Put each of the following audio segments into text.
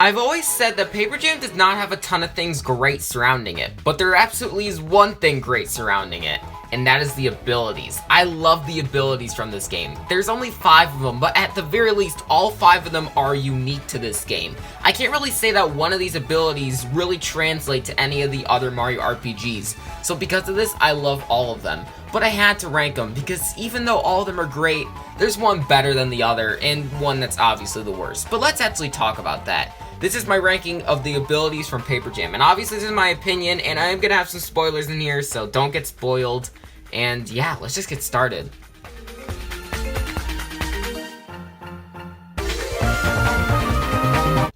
I've always said that Paper Jam does not have a ton of things great surrounding it, but there absolutely is one thing great surrounding it, and that is the abilities. I love the abilities from this game. There's only 5 of them, but at the very least, all 5 of them are unique to this game. I can't really say that one of these abilities really translate to any of the other Mario RPGs, so because of this, I love all of them. But I had to rank them, because even though all of them are great, there's one better than the other, and one that's obviously the worst. But let's actually talk about that. This is my ranking of the abilities from Paper Jam, and obviously this is my opinion, and I am gonna have some spoilers in here, so don't get spoiled. And yeah, let's just get started.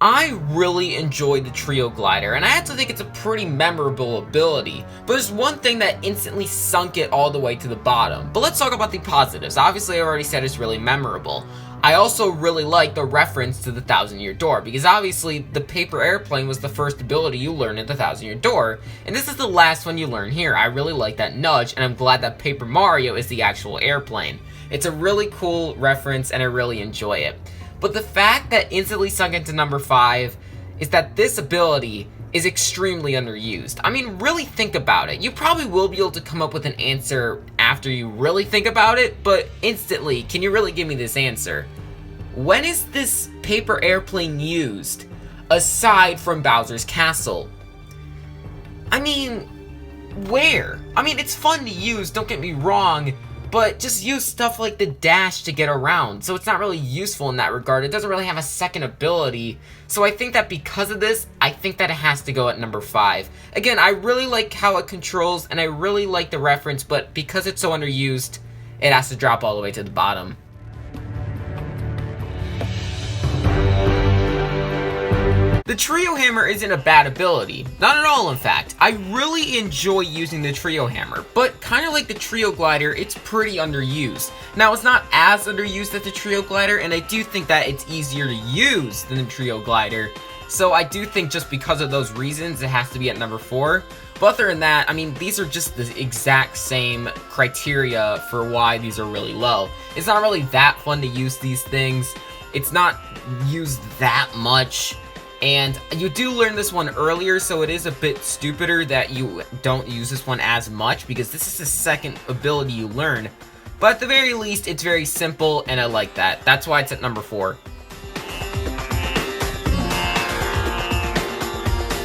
I really enjoyed the Trio Glider, and I actually think it's a pretty memorable ability, but there's one thing that instantly sunk it all the way to the bottom. But let's talk about the positives. Obviously, I already said it's really memorable. I also really like the reference to the 1,000-Year Door, because obviously the paper airplane was the first ability you learned at the 1,000-Year Door, and this is the last one you learn here. I really like that nudge, and I'm glad that Paper Mario is the actual airplane. It's a really cool reference, and I really enjoy it. But the fact that instantly sunk into number 5 is that this ability is extremely underused. I mean, really think about it. You probably will be able to come up with an answer after you really think about it, but instantly, can you really give me this answer? When is this paper airplane used, aside from Bowser's Castle? I mean, where? I mean, it's fun to use, don't get me wrong, but just use stuff like the dash to get around, so it's not really useful in that regard. It doesn't really have a second ability, so I think that because of this, I think that it has to go at number 5. Again, I really like how it controls, and I really like the reference, but because it's so underused, it has to drop all the way to the bottom. The Trio Hammer isn't a bad ability. Not at all, in fact. I really enjoy using the Trio Hammer, but kind of like the Trio Glider, it's pretty underused. Now, it's not as underused as the Trio Glider, and I do think that it's easier to use than the Trio Glider, so I do think just because of those reasons, it has to be at number 4. But other than that, I mean, these are just the exact same criteria for why these are really low. It's not really that fun to use these things. It's not used that much. And you do learn this one earlier, so it is a bit stupider that you don't use this one as much, because this is the second ability you learn. But at the very least, it's very simple, and I like that. That's why it's at number 4.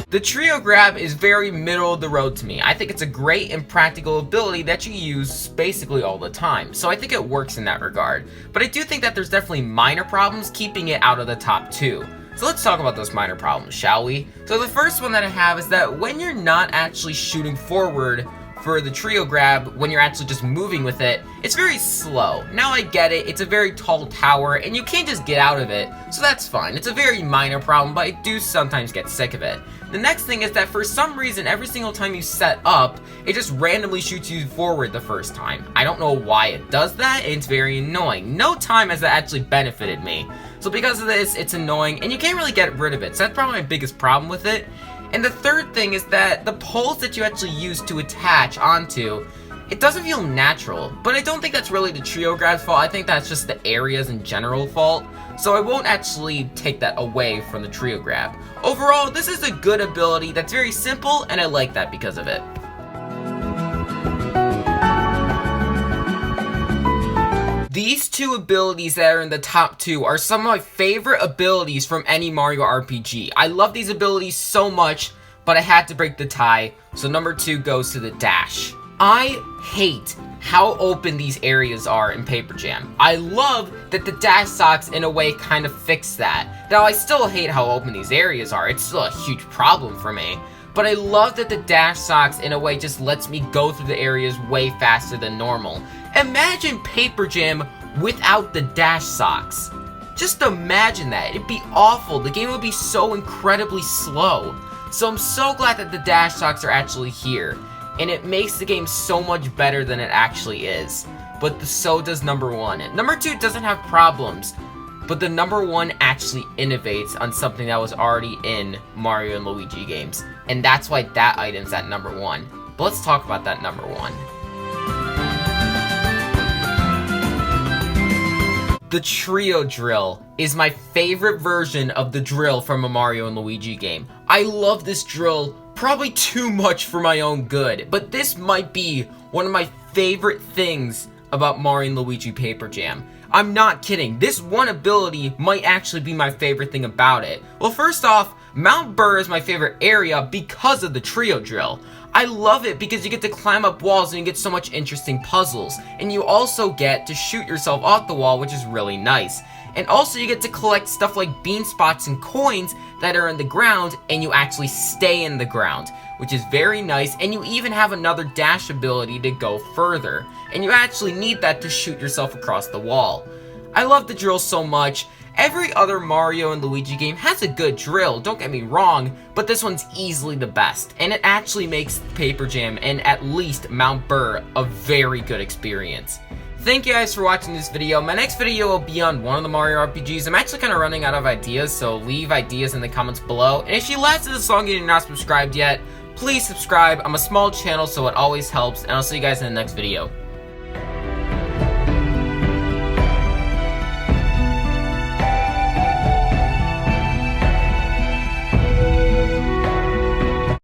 The Trio Grab is very middle of the road to me. I think it's a great and practical ability that you use basically all the time, so I think it works in that regard. But I do think that there's definitely minor problems keeping it out of the top 2. So let's talk about those minor problems, shall we? So the first one that I have is that when you're not actually shooting forward for the Trio Grab, when you're actually just moving with it, it's very slow. Now I get it, it's a very tall tower, and you can't just get out of it, so that's fine. It's a very minor problem, but I do sometimes get sick of it. The next thing is that for some reason, every single time you set up, it just randomly shoots you forward the first time. I don't know why it does that, and it's very annoying. No time has that actually benefited me. So because of this, it's annoying, and you can't really get rid of it, so that's probably my biggest problem with it. And the third thing is that the poles that you actually use to attach onto, it doesn't feel natural. But I don't think that's really the Trio Grab's fault. I think that's just the areas in general fault. So I won't actually take that away from the Trio Grab. Overall, this is a good ability that's very simple, and I like that because of it. These two abilities that are in the top 2 are some of my favorite abilities from any Mario RPG. I love these abilities so much, but I had to break the tie, so number 2 goes to the dash. I hate how open these areas are in Paper Jam. I love that the dash socks in a way kind of fix that. Now I still hate how open these areas are, it's still a huge problem for me. But I love that the dash socks in a way just lets me go through the areas way faster than normal. Imagine Paper Jam without the dash socks. Just imagine that. It'd be awful. The game would be so incredibly slow. So I'm so glad that the dash socks are actually here. And it makes the game so much better than it actually is. But so does number 1. Number 2 doesn't have problems. But the number 1 actually innovates on something that was already in Mario and Luigi games. And that's why that item's at number 1. But let's talk about that number 1. The Trio Drill is my favorite version of the drill from a Mario and Luigi game. I love this drill probably too much for my own good, but this might be one of my favorite things about Mario and Luigi Paper Jam. I'm not kidding, this one ability might actually be my favorite thing about it. Well, first off, Mount Burr is my favorite area because of the trio drill. I love it because you get to climb up walls and you get so much interesting puzzles, and you also get to shoot yourself off the wall, which is really nice. And also you get to collect stuff like bean spots and coins that are in the ground, and you actually stay in the ground, which is very nice. And you even have another dash ability to go further, and you actually need that to shoot yourself across the wall. I love the drill so much. Every other Mario and Luigi game has a good drill, don't get me wrong, but this one's easily the best, and it actually makes Paper Jam and at least Mount Burr a very good experience. Thank you guys for watching this video. My next video will be on one of the Mario RPGs. I'm actually kind of running out of ideas, so leave ideas in the comments below. And if you lasted this long and you're not subscribed yet, please subscribe. I'm a small channel, so it always helps, and I'll see you guys in the next video.